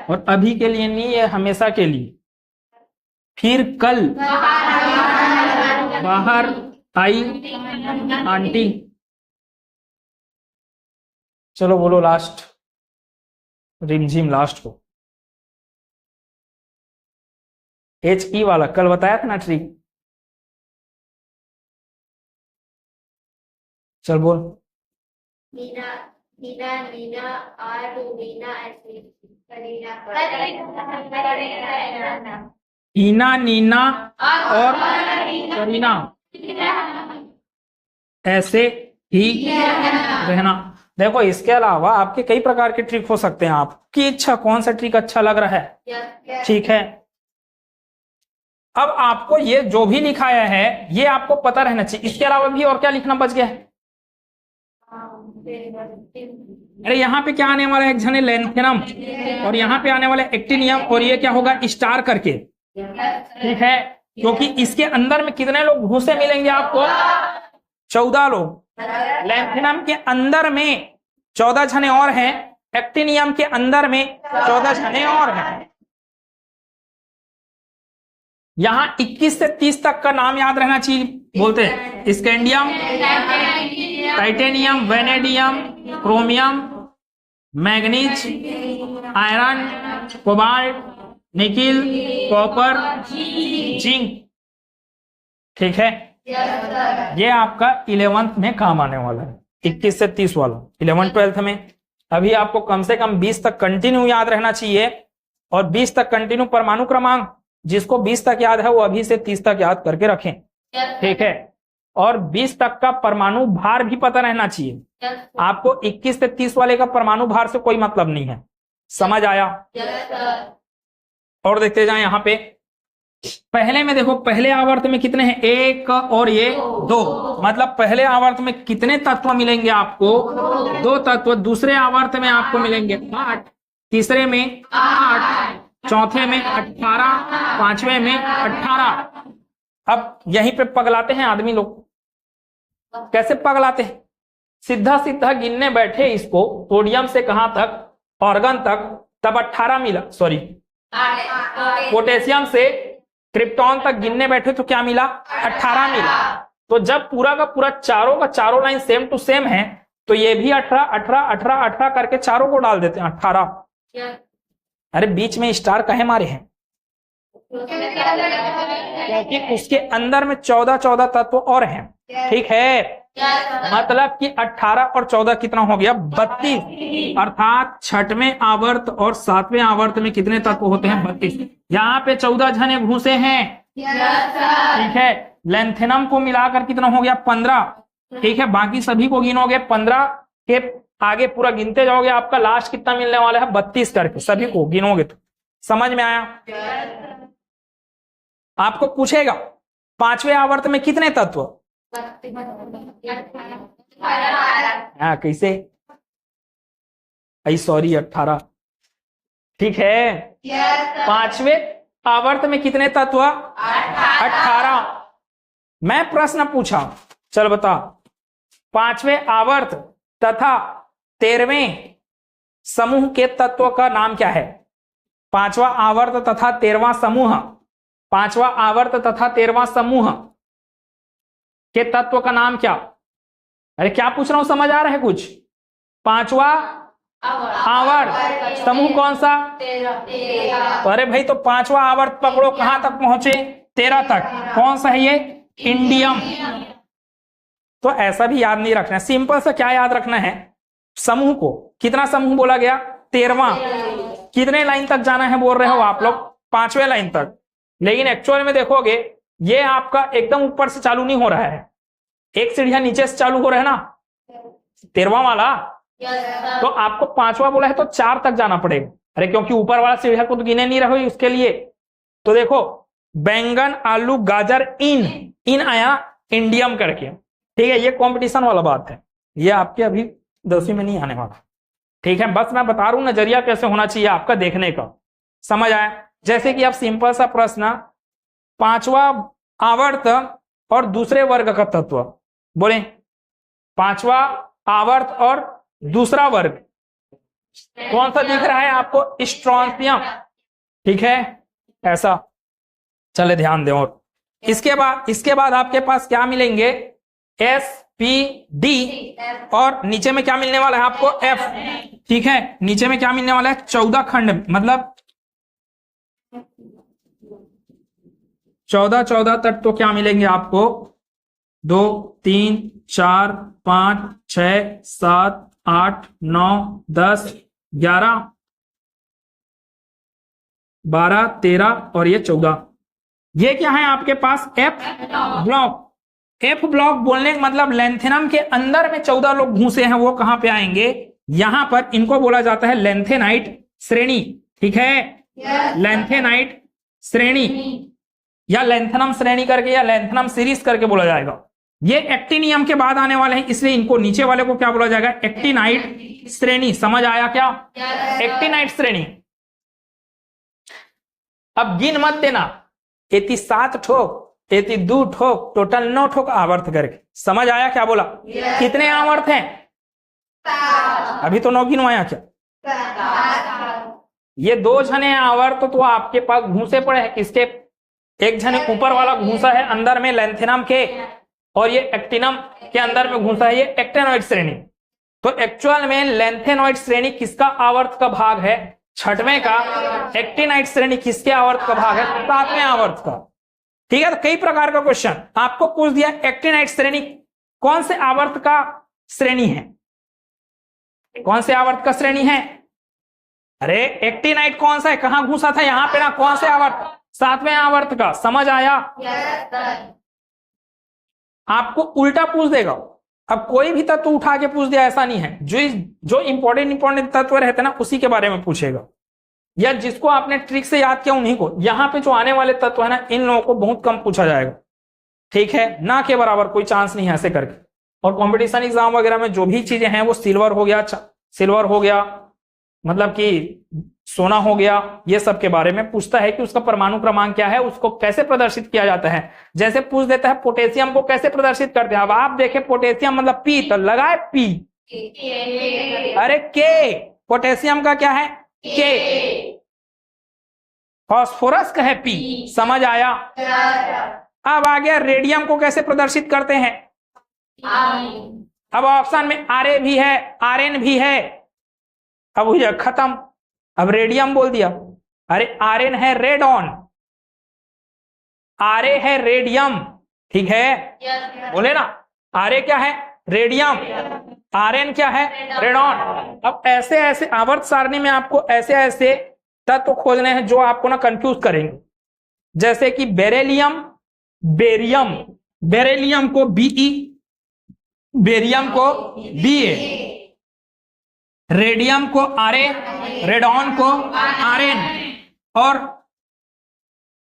और अभी के लिए नहीं, ये हमेशा के लिए। फिर कल बाहर आई आंटी। चलो बोलो लास्ट, रिमझिम लास्ट को। HE वाला कल बताया था ना ट्रिक, चल बोल। नीना, नीना, नीना, हीना, नीना और करीना, ऐसे ही रहना। देखो, इसके अलावा आपके कई प्रकार के ट्रिक हो सकते हैं, आपकी इच्छा कौन सा ट्रिक अच्छा लग रहा है, ठीक है? अब आपको ये जो भी लिखाया है ये आपको पता रहना चाहिए। इसके अलावा भी और क्या लिखना बच गया है? अरे यहाँ पे क्या आने वाला है, एक जने लेंथेनम, और यहाँ पे आने वाला है एक्टिनियम, और ये क्या होगा, स्टार करके, ठीक है? क्योंकि इसके अंदर में कितने लोग घुसे मिलेंगे आपको? 14 लोग। लेंथेनम के अंदर में 14 जने और हैं, एक्टिनियम के अंदर में 14 जने और हैं। यहां 21 से 30 तक का नाम याद रहना चाहिए। बोलते हैं scandium, titanium, vanadium, chromium, manganese, iron, cobalt, nickel, copper, zinc, ठीक है? ये आपका 11th में काम आने वाला है, 21 से 30 वाला। 11th 12th में अभी आपको कम से कम 20 तक कंटिन्यू याद रहना चाहिए, और 20 तक कंटिन्यू परमाणु क्रमांक, जिसको 20 तक याद है वो अभी से 30 तक याद करके रखें, ठीक है? और 20 तक का परमाणु भार भी पता रहना चाहिए आपको। 21 से 30 वाले का परमाणु भार से कोई मतलब नहीं है, समझ आया? और देखते जाएं, यहाँ पे पहले में देखो, पहले आवर्त में कितने हैं, 1 और ये 2, मतलब पहले आवर्त में कितने तत्व मिलेंगे आपको? 2 तत्व। दूसरे आवर्त में आपको मिलेंगे 8, तीसरे में 8, चौथे में 18, पांचवें में 18। अब यहीं पे पगलाते हैं आदमी लोग। कैसे पगलाते हैं? सीधा सीधा गिनने बैठे इसको, सोडियम से कहां तक, ऑर्गन तक, तब 18 मिला, सॉरी पोटेशियम से क्रिप्टॉन तक गिनने बैठे तो क्या मिला? 18 मिला। तो जब पूरा का पूरा चारों का चारों लाइन सेम टू सेम है, तो ये भी 18, 18, 18, 18 करके चारों को डाल देते हैं 18। अरे बीच में स्टार काहे मारे हैं? क्योंकि उसके अंदर में 14 तत्व और हैं, ठीक है? मतलब कि 18 और 14 कितना हो गया? 32। अर्थात 6वें आवर्त और 7वें आवर्त में कितने तत्व होते हैं? 32। यहाँ पे 14 जने घुसे हैं, ठीक है? लेंथेनम को मिलाकर कितना हो गया? 15। ठीक है, बाकी सभी को गिनोगे 15 के आगे पूरा गिनते जाओगे, आपका लास्ट कितना मिलने वाला है 32 करके, सभी को गिनोगे तो। समझ में आया? आपको पूछेगा पांचवें आवर्त में कितने तत्व? हाँ कैसे? सॉरी 18। ठीक है, पांचवें आवर्त में कितने तत्व? 18। मैं प्रश्न पूछा, चल बता, पांचवें आवर्त तथा 13वें समूह के तत्व का नाम क्या है? पांचवा आवर्त तथा 13वां समूह, पांचवा आवर्त तथा 13वां समूह के तत्व का नाम क्या? अरे क्या पूछ रहा हूं, समझ आ रहा है कुछ? पांचवा आवर्त समूह कौन सा? तो अरे भाई, तो पांचवा आवर्त पकड़ो, कहां तक पहुंचे? 13 तक। कौन सा है ये? इंडियम। तो ऐसा भी याद नहीं रखना, सिंपल सा क्या याद रखना है, समूह को कितना समूह बोला गया? 13वां। कितने लाइन तक जाना है बोल रहे हो आप लोग? 5वें लाइन तक। लेकिन एक्चुअल में देखोगे ये आपका एकदम ऊपर से चालू नहीं हो रहा है, एक सीढ़ियां नीचे से चालू हो रहा है ना 13वां वाला। तो आपको 5वां बोला है तो 4 तक जाना पड़ेगा। अरे क्योंकि ऊपर वाला सीढ़िया को तो गिने नहीं रहे उसके लिए। तो देखो, बैंगन, आलू, गाजर, इन आया इंडियम करके। ठीक है, ये कंपटीशन वाला बात है, ये आपके अभी 10वीं में नहीं आने वाला। ठीक है, बस मैं बता रहा हूं नजरिया कैसे होना चाहिए आपका देखने का। समझ आया? जैसे कि आप सिंपल सा प्रश्न, पांचवा आवर्त और दूसरे वर्ग का तत्व बोले, पांचवा आवर्त और दूसरा वर्ग कौन सा दिख रहा है आपको? स्ट्रोंथियम। ठीक है, ऐसा चले ध्यान दें। और इसके बाद आपके पास क्या मिलेंगे? SP D, और नीचे में क्या मिलने वाला है आपको? F। ठीक है, नीचे में क्या मिलने वाला है? 14 खंड, मतलब 14 तत्व क्या मिलेंगे आपको? 2 3 4 5 6 7 8 9 10 11 12 13 और ये 14। ये क्या है आपके पास? F block. F ब्लॉक बोलने का मतलब लेंथेनम के अंदर में 14 लोग घुसे हैं, वो कहां पे आएंगे? यहां पर। इनको बोला जाता है लेंथेनाइट श्रेणी। ठीक है, लेंथेनाइट श्रेणी या लेंथेनम श्रेणी करके या लेंथेनम सीरीज करके बोला जाएगा। ये एक्टिनियम के बाद आने वाले हैं, इसलिए इनको नीचे वाले को क्या बोला जाएगा? एक्टिनाइट श्रेणी। समझ आया क्या? एक्टिनाइट श्रेणी। अब गिन मत देना, 7 ठोक 2 ठोक, टोटल 9 ठोक आवर्त करके। समझ आया क्या बोला? कितने आवर्त हैं? अभी तो 9 गिनवाया क्या? ये 2 जने आवर्त तो आपके पास घूसे पड़े हैं। किसके? एक जने ऊपर वाला घूसा है अंदर में लेंथेनम के, और ये एक्टिनम के अंदर में घूसा है ये एक्टिनोइड श्रेणी। तो एक्चुअल में लेंथेनोइड श्रेणी किसका आवर्त का भाग है? 6वें का। एक्टिनाइड श्रेणी किसके आवर्त का भाग है? 7वें आवर्त का। ठीक है, तो कई प्रकार का क्वेश्चन आपको पूछ दिया, एक्टिनाइड श्रेणी कौन से आवर्त का श्रेणी है? कौन से आवर्त का श्रेणी है? अरे एक्टिनाइड कौन सा है? कहां घुसा था? यहां पे ना। कौन से आवर्त? 7वें आवर्त का। समझ आया? आपको उल्टा पूछ देगा। अब कोई भी तत्व उठा के पूछ दिया ऐसा नहीं है, जो इंपॉर्टेंट तत्व रहते हैं ना उसी के बारे में पूछेगा, या जिसको आपने ट्रिक से याद किया उन्हीं को। यहां पे जो आने वाले तत्व है ना, इन लोगों को बहुत कम पूछा जाएगा। ठीक है, ना के बराबर, कोई चांस नहीं है ऐसे करके। और कंपटीशन एग्जाम वगैरह में जो भी चीजें हैं वो सिल्वर हो गया मतलब कि सोना हो गया, ये सब के बारे में पूछता है कि उसका परमाणु क्रमांक क्या है, उसको कैसे प्रदर्शित किया जाता है। जैसे पूछ देता है पोटेशियम को कैसे प्रदर्शित करते हैं। अब आप देखें पोटेशियम मतलब पी, तो लगाए पी। अरे के, पोटेशियम का क्या है? के। फास्फोरस का है पी। समझ आया? अब आ गया रेडियम को कैसे प्रदर्शित करते हैं। अब ऑप्शन में आरए भी है, आरएन भी है। अब हुआ खत्म, अब रेडियम बोल दिया। अरे आरएन है रेडॉन, आरए है रेडियम। ठीक है, बोले ना, आरए क्या है? रेडियम। आरएन क्या है? रेडॉन। अब ऐसे ऐसे आवर्त सारणी में आपको ऐसे ऐसे तत्व खोजने हैं जो आपको ना कंफ्यूज करेंगे। जैसे कि बेरिलियम, बेरियम। बेरिलियम को बीई, बेरियम को Ba, रेडियम को Ra, रेडॉन को Rn, और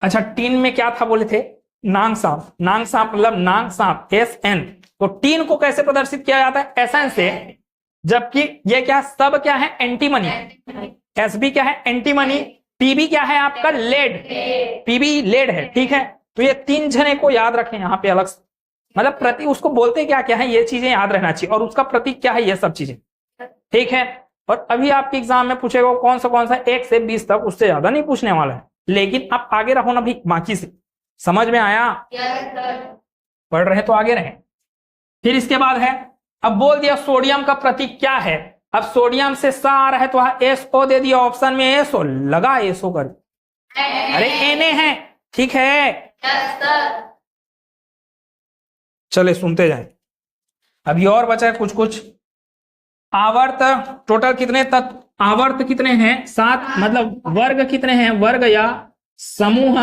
अच्छा टीन में क्या था बोले थे, नांग सांप, नांग सांप मतलब नांग सांप Sn। तो टीन को कैसे प्रदर्शित किया जाता है, Sn से, जबकि ये क्या सब क्या है, एंटीमनी, Sb क्या है, एंटीमनी, Pb क्या है आपका, लेड, Pb लेड है, ठीक है। तो ये तीन जने को याद रखें यहाँ पे अलग से, मतलब प्रतीक उसको बोलते क्या क्या है, ये चीजें याद रहना चाहिए, और उसका प्रतीक क्या है, ये सब चीजें, ठीक है। और अभी आपके एग्जाम में पूछेगा कौन सा 1 से 20 तक, उससे ज्यादा नहीं पूछने वाला है, लेकिन आप आगे रहो ना भी बाकी से, समझ में आया? पढ़ रहे तो आगे रहे। फिर इसके बाद है, अब बोल दिया सोडियम का प्रतीक क्या है, अब सोडियम से सा आ रहा है तो SO दे दिया, ऑप्शन में SO लगा, SO कर, अरे Na है, ठीक है। चले सुनते जाए, अभी और बचा है कुछ। आवर्त टोटल कितने तत्व, आवर्त कितने हैं, 7, मतलब वर्ग कितने हैं, वर्ग या समूह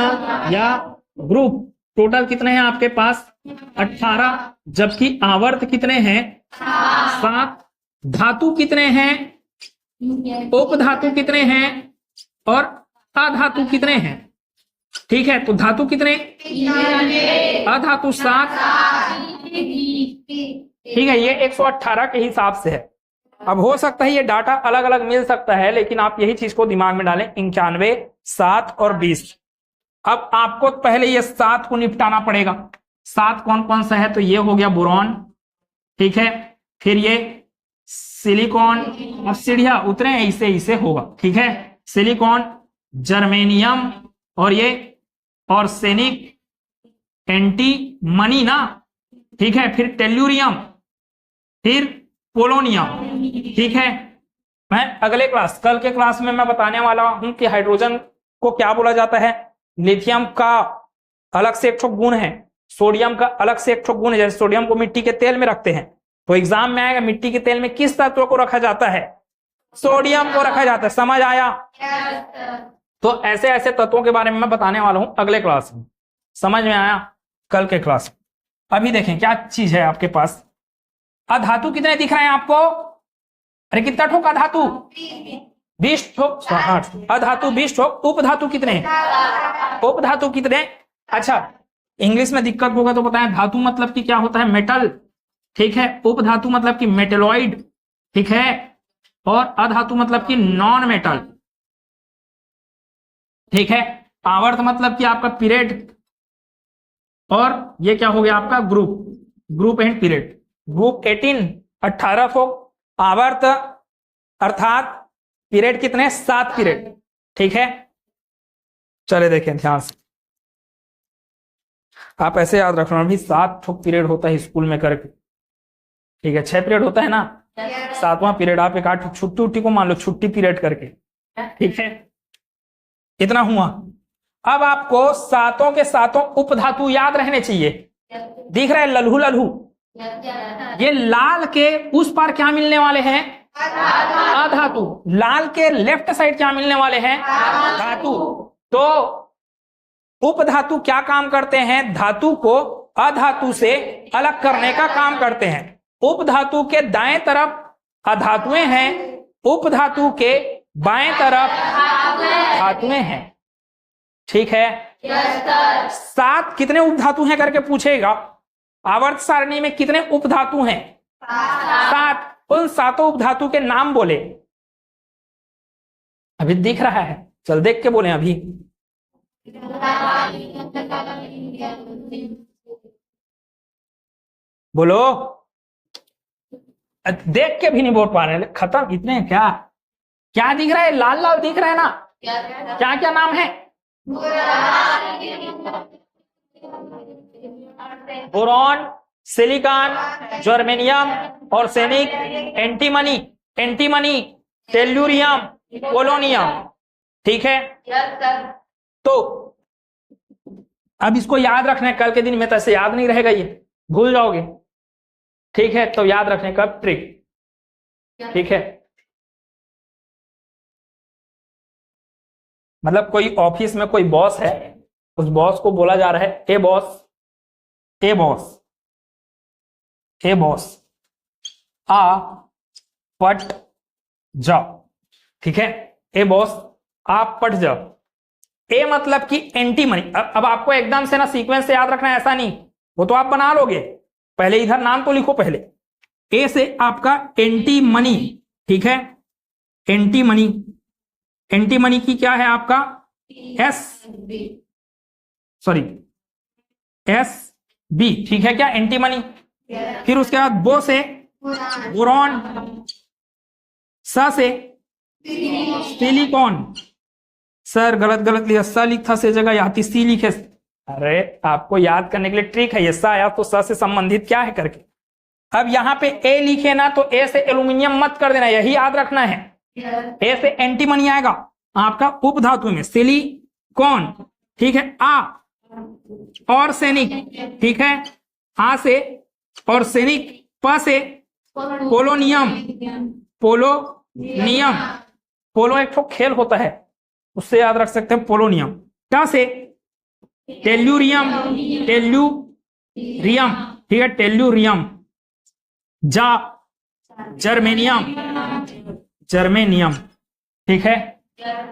या ग्रुप टोटल कितने हैं आपके पास, 18, जबकि आवर्त कितने हैं, 7। धातु कितने हैं, उपधातु कितने हैं, और अधातु कितने हैं, ठीक है। तो धातु कितने, अधातु 7, ठीक है। ये 118 के हिसाब से है। अब हो सकता है ये डाटा अलग अलग मिल सकता है, लेकिन आप यही चीज को दिमाग में डालें, 91, 7 और 20। अब आपको पहले ये 7 को निपटाना पड़ेगा। 7 कौन कौन सा है, तो ये हो गया बोरॉन, ठीक है। फिर ये सिलिकॉन, अब सीढ़ियां उतरे इसे होगा, ठीक है। सिलिकॉन, जर्मेनियम, और ये आर्सेनिक, एंटीमनी ना, ठीक है। फिर टेल्यूरियम, फिर पोलोनियम, ठीक है। मैं अगले क्लास, कल के क्लास में मैं बताने वाला हूं कि हाइड्रोजन को क्या बोला जाता है। लिथियम का अलग से एक ठो गुण है, सोडियम का अलग से एक ठो गुण है। जैसे सोडियम को मिट्टी के तेल में रखते हैं, तो एग्जाम में आएगा मिट्टी के तेल में किस तत्व को रखा जाता है, सोडियम को रखा जाता है, समझ आया? तो ऐसे ऐसे तत्वों के बारे में मैं बताने वाला हूं अगले क्लास में, समझ में आया? कल के क्लास में। अभी देखें क्या चीज है आपके पास, अधातु कितने दिख रहे हैं आपको, अरे कितना ठोक अधातु, 20 ठोक, 8 अधातु 20 ठोक, उपधातु कितने, उपधातु कितने। अच्छा इंग्लिश में दिक्कत होगा तो बताएं, धातु मतलब कि क्या होता है, मेटल, ठीक है। उपधातु मतलब कि मेटेलॉइड, ठीक है। और अधातु मतलब कि नॉन मेटल, ठीक है। आवर्त मतलब कि आपका पीरियड, और ये क्या हो गया आपका ग्रुप एंड पीरियड। ग्रुप 18 18 ठोक, आवर्त अर्थात पीरियड कितने, 7 पीरियड, ठीक है। चले देखें ध्यान से, आप ऐसे याद रखना भी 7 ठोक पीरियड होता है स्कूल में करके, ठीक है। 6 पीरियड होता है ना, 7वां पीरियड आप एक 8 छुट्टी उट्टी को मान लो छुट्टी पीरियड करके, ठीक है। इतना हुआ। अब आपको सातों के सातों उपधातु याद रहने चाहिए। दिख रहा है लल्हू लल्हू, ये लाल के उस पार क्या मिलने वाले हैं, अधातु। लाल के लेफ्ट साइड क्या मिलने वाले हैं, धातु। तो उपधातु क्या काम करते हैं, धातु को अधातु से अलग करने का काम करते हैं। उपधातु के दाएं तरफ अधातुएं हैं, उपधातु के बाएं तरफ धातुएं हैं, ठीक है। 7 कितने उपधातु हैं करके पूछेगा। आवर्त सारणी में कितने उपधातु हैं, 7। उन 7 उपधातु के नाम बोले। अभी दिख रहा है, चल देख के बोले अभी। बोलो, देख के भी नहीं बोल पा रहे, खत्म। इतने क्या क्या दिख रहा है, लाल लाल दिख रहा है ना, क्या क्या नाम है, boron, silicon, germanium, arsenic, antimony, tellurium, polonium, ठीक है। तो अब इसको याद रखना है, कल के दिन में तो ऐसे याद नहीं रहेगा, ये भूल जाओगे, ठीक है। तो याद रखने का ट्रिक, ठीक है। मतलब कोई ऑफिस में कोई बॉस है, उस बॉस को बोला जा रहा है ए बॉस, ए बॉस, ए बॉस, आ पट जा, ठीक है। ए बॉस आप पट जाओ। ए मतलब कि एंटी मनी। अब आपको एकदम से ना सीक्वेंस से याद रखना है, ऐसा नहीं, वो तो आप बना लोगे, पहले इधर नाम तो लिखो पहले। ए से आपका एंटी मनी, ठीक है, एंटी मनी। एंटी मनी की क्या है आपका एस, सॉरी एस बी, ठीक है क्या, एंटी मनी। फिर उसके बाद बो से बोरॉन, सा से सिलिकॉन। सर गलत लिखा, सा लिखा से जगह यहाँ सी लिखे। अरे आपको याद करने के लिए ट्रिक है, ये सा आया तो सा से संबंधित क्या है करके। अब यहाँ पे ए लिखे ना तो ए से एल्यूमिनियम मत कर देना, यही याद रखना है। ए से एंटीमनी आएगा आपका उपधातु में सिलिकॉन, ठीक है। आ और सैनिक, ठीक है, आ से और सैनिक, प से पोलोनियम, पोलोनियम, पोलो एक ठो खेल होता है उससे याद रख सकते हैं पोलोनियम। टा से टेल्यूरियम, टेल्यूरियम, ठीक है, टेल्यूरियम। जा जर्मेनियम, जर्मेनियम, ठीक है।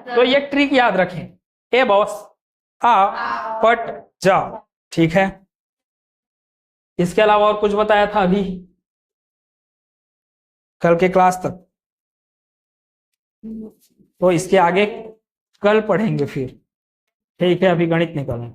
तो ये ट्रिक याद रखें, ए बॉस आ पट जा, ठीक है। इसके अलावा और कुछ बताया था अभी कल के क्लास तक, तो इसके आगे कल पढ़ेंगे फिर, ठीक है। अभी गणित निकालें।